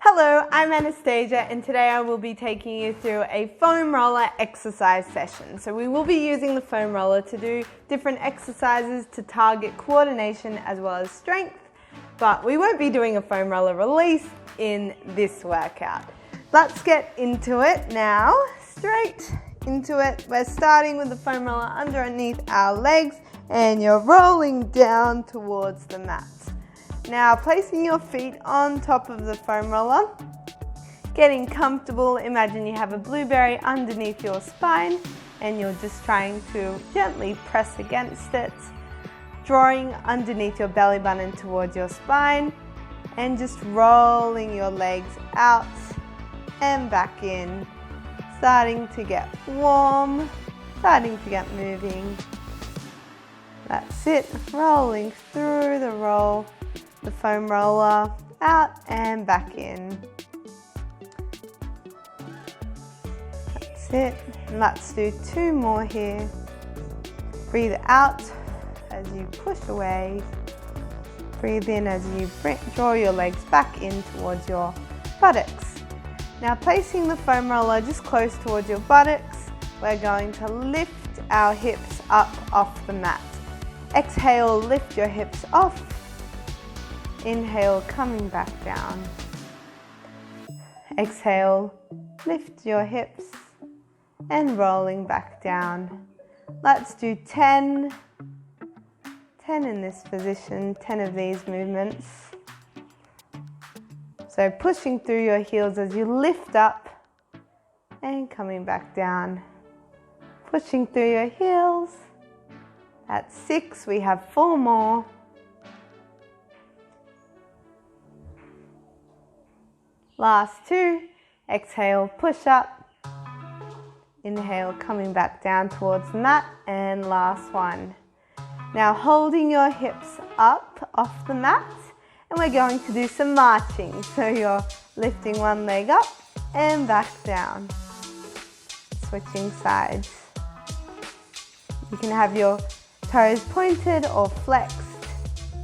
Hello, I'm Anastasia and today I will be taking you through a foam roller exercise session. So we will be using the foam roller to do different exercises to target coordination as well as strength, but we won't be doing a foam roller release in this workout. Let's get into it now, straight into it. We're starting with the foam roller underneath our legs and you're rolling down towards the mat. Now placing your feet on top of the foam roller, getting comfortable. Imagine you have a blueberry underneath your spine and you're just trying to gently press against it, drawing underneath your belly button towards your spine and just rolling your legs out and back in, starting to get warm, starting to get moving. That's it, rolling through the roll. The foam roller out and back in. That's it. And let's do two more here. Breathe out as you push away. Breathe in as you draw your legs back in towards your buttocks. Now placing the foam roller just close towards your buttocks, we're going to lift our hips up off the mat. Exhale, lift your hips off. Inhale, coming back down. Exhale, lift your hips and rolling back down. Let's do 10 in this position, 10 of these movements. So pushing through your heels as you lift up and coming back down. Pushing through your heels. That's 6, we have 4 more. Last 2, exhale, push up, inhale, coming back down towards the mat, and last 1. Now holding your hips up off the mat, and we're going to do some marching. So you're lifting one leg up and back down, switching sides. You can have your toes pointed or flexed,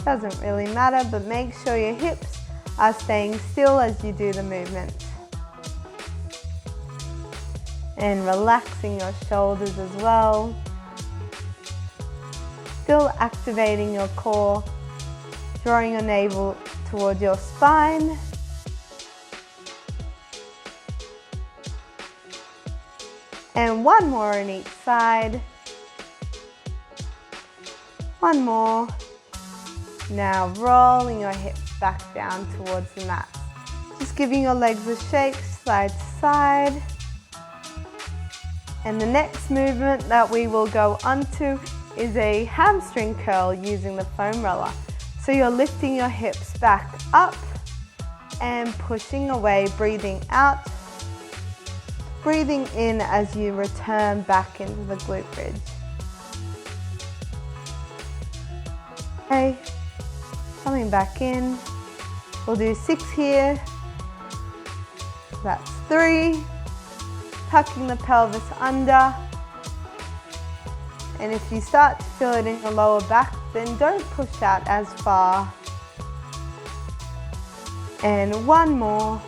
doesn't really matter, but make sure your hips are staying still as you do the movement. And relaxing your shoulders as well. Still activating your core, drawing your navel toward your spine. And 1 more on each side. 1 more. Now rolling your hips back down towards the mat. Just giving your legs a shake, side to side. And the next movement that we will go onto is a hamstring curl using the foam roller. So you're lifting your hips back up and pushing away, breathing out. Breathing in as you return back into the glute bridge. Okay. Coming back in, we'll do 6 here, that's 3, tucking the pelvis under, and if you start to feel it in your lower back, then don't push out as far, and 1 more,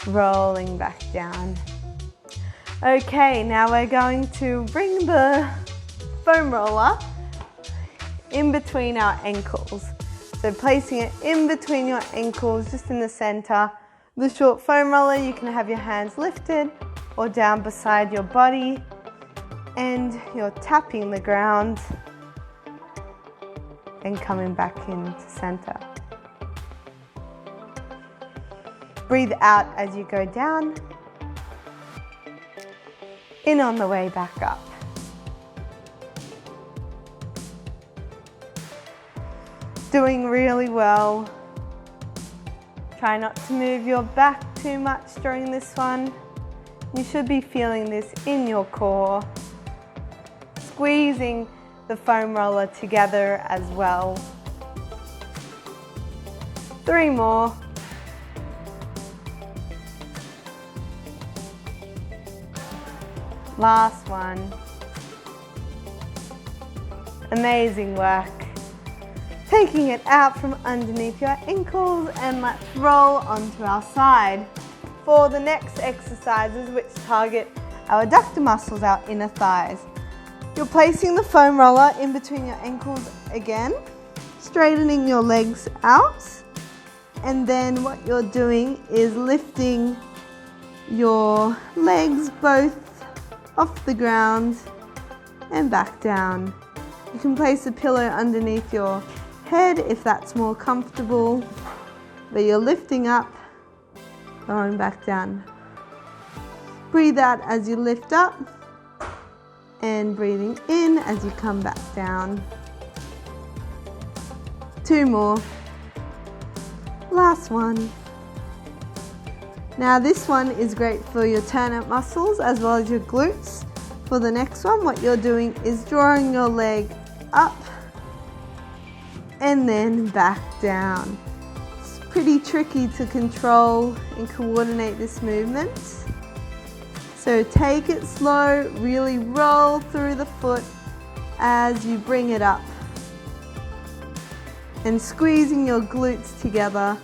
rolling back down. Okay, now we're going to bring the foam roller in between our ankles. So placing it in between your ankles, just in the center. The short foam roller, you can have your hands lifted or down beside your body and you're tapping the ground and coming back into center. Breathe out as you go down, in on the way back up. Doing really well. Try not to move your back too much during this one. You should be feeling this in your core. Squeezing the foam roller together as well. 3 more. Last 1. Amazing work. Taking it out from underneath your ankles, and let's roll onto our side. For the next exercises, which target our adductor muscles, our inner thighs, you're placing the foam roller in between your ankles again, straightening your legs out, and then what you're doing is lifting your legs both off the ground and back down. You can place a pillow underneath your head if that's more comfortable, but you're lifting up, going back down. Breathe out as you lift up and breathing in as you come back down. 2 more. Last one. Now this one is great for your turn-out muscles as well as your glutes. For the next one, what you're doing is drawing your leg up and then back down. It's pretty tricky to control and coordinate this movement. So take it slow, really roll through the foot as you bring it up. And squeezing your glutes together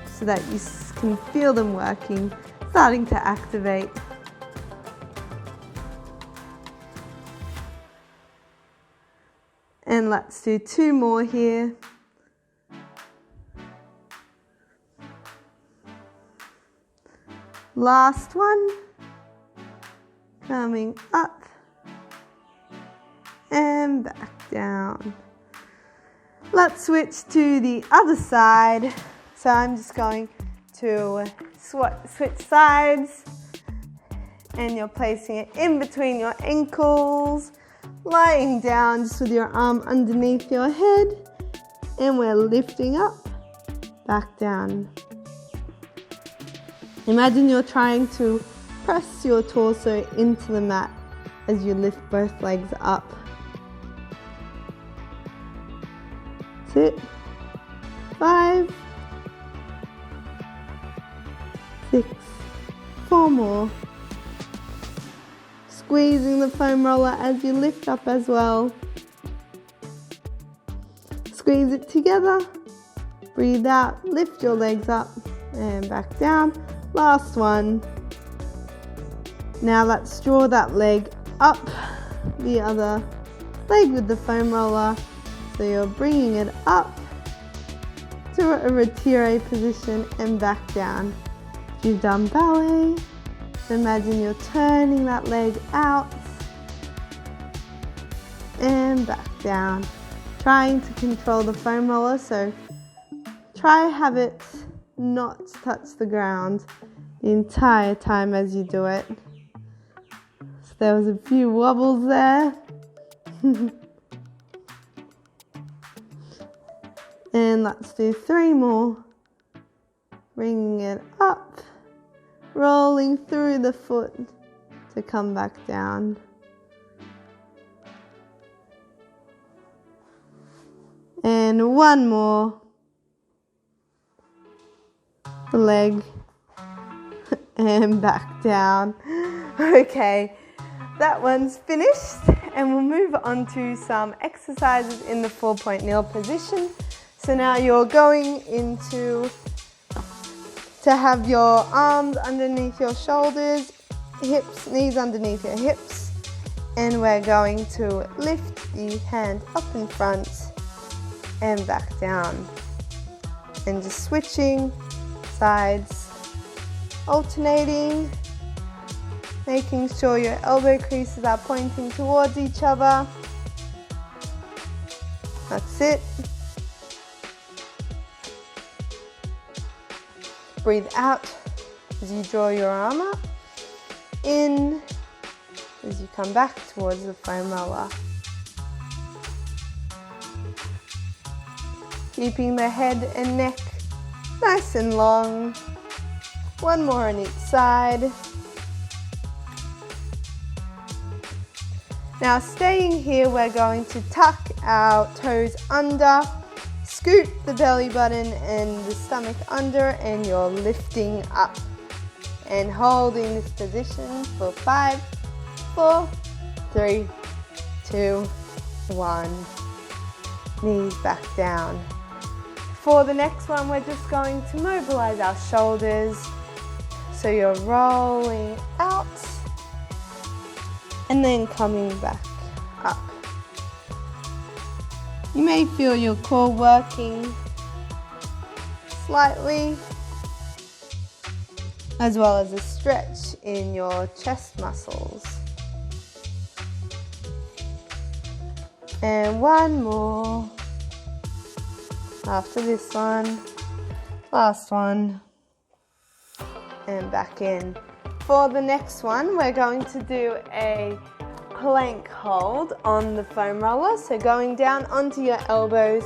so that you can feel them working, starting to activate. And let's do 2 more here. Last one. Coming up and back down. Let's switch to the other side. So I'm just going to switch sides, and you're placing it in between your ankles, lying down just with your arm underneath your head, and we're lifting up, back down. Imagine you're trying to press your torso into the mat as you lift both legs up. That's it. 5, 6, 4 more. Squeezing the foam roller as you lift up as well. Squeeze it together. Breathe out, lift your legs up and back down. Last one. Now let's draw that leg up the other leg with the foam roller. So you're bringing it up to a retire position and back down. If you've done ballet, imagine you're turning that leg out and back down. Trying to control the foam roller, so try have it not touch the ground the entire time as you do it. So there was a few wobbles there. And let's do 3 more. Bringing it up, rolling through the foot to come back down. And 1 more. The leg and back down. Okay, that one's finished, and we'll move on to some exercises in the 4-point kneel position. So now you're going into to have your arms underneath your shoulders, hips, knees underneath your hips, and we're going to lift the hand up in front and back down, and just switching sides, alternating, making sure your elbow creases are pointing towards each other. That's it. Breathe out as you draw your arm up, in as you come back towards the foam roller. Keeping the head and neck nice and long. 1 more on each side. Now staying here, we're going to tuck our toes under, scoot the belly button and the stomach under, and you're lifting up and holding this position for 5, 4, 3, 2, 1. knees back down. For the next one, we're just going to mobilize our shoulders. So you're rolling out and then coming back up. You may feel your core working slightly, as well as a stretch in your chest muscles. And one more. After this one, last one, and back in. For the next one, we're going to do a plank hold on the foam roller. So going down onto your elbows,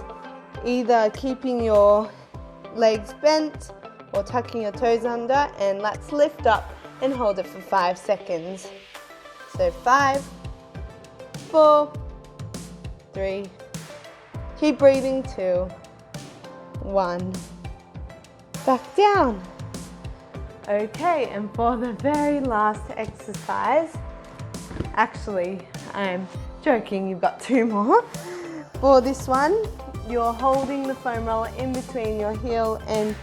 either keeping your legs bent or tucking your toes under, and let's lift up and hold it for 5 seconds. So 5, 4, 3, keep breathing, 2, 1, back down. Okay, and for the very last exercise, actually, I'm joking, you've got 2 more. For this one, you're holding the foam roller in between your heel and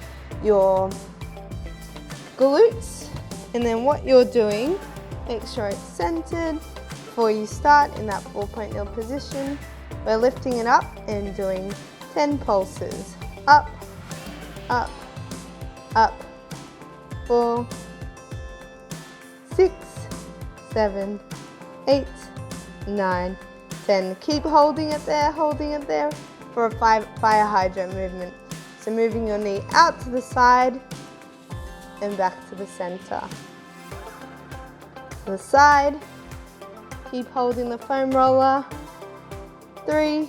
your glutes. And then what you're doing, make sure it's centered before you start in that 4-point nil position. We're lifting it up and doing 10 pulses. Up, up, up. 4, 6, 7, 8, 9, 10. Keep holding it there for a fire hydrant movement. So moving your knee out to the side and back to the center. To the side, keep holding the foam roller. 3,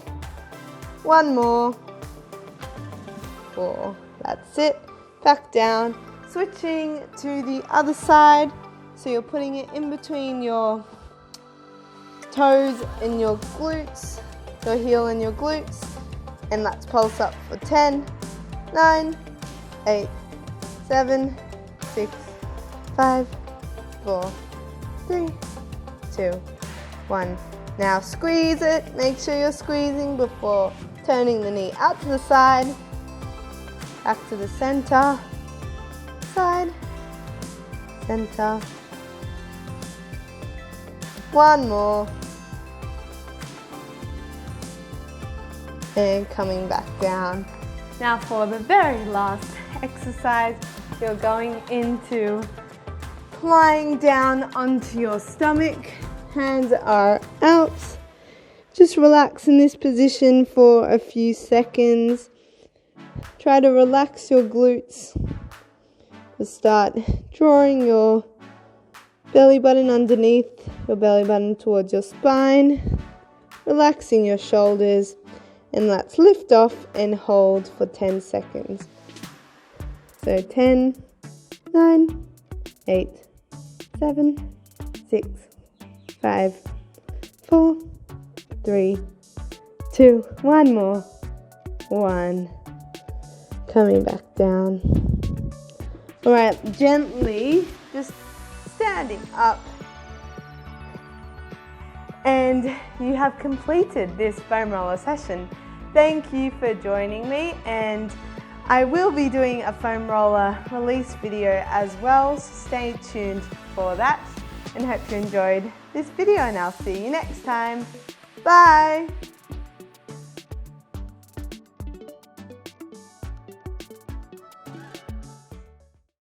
1 more, 4, that's it, back down. Switching to the other side, so you're putting it in between your toes and your glutes, your heel and your glutes, and let's pulse up for 10, 9, 8, 7, 6, 5, 4, 3, 2, 1. Now squeeze it, make sure you're squeezing before turning the knee out to the side, back to the center, side, center. 1 more. And coming back down. Now for the very last exercise, you're going into lying down onto your stomach. Hands are out. Just relax in this position for a few seconds. Try to relax your glutes. Just start drawing your belly button underneath, your belly button towards your spine, relaxing your shoulders, and let's lift off and hold for 10 seconds. So 10, 9, 8, 7, 6, 5, 4, 3, 2, 1 more, 1. Coming back down. All right, gently, just standing up. And you have completed this foam roller session. Thank you for joining me, and I will be doing a foam roller release video as well, so stay tuned for that, and hope you enjoyed this video, and I'll see you next time. Bye!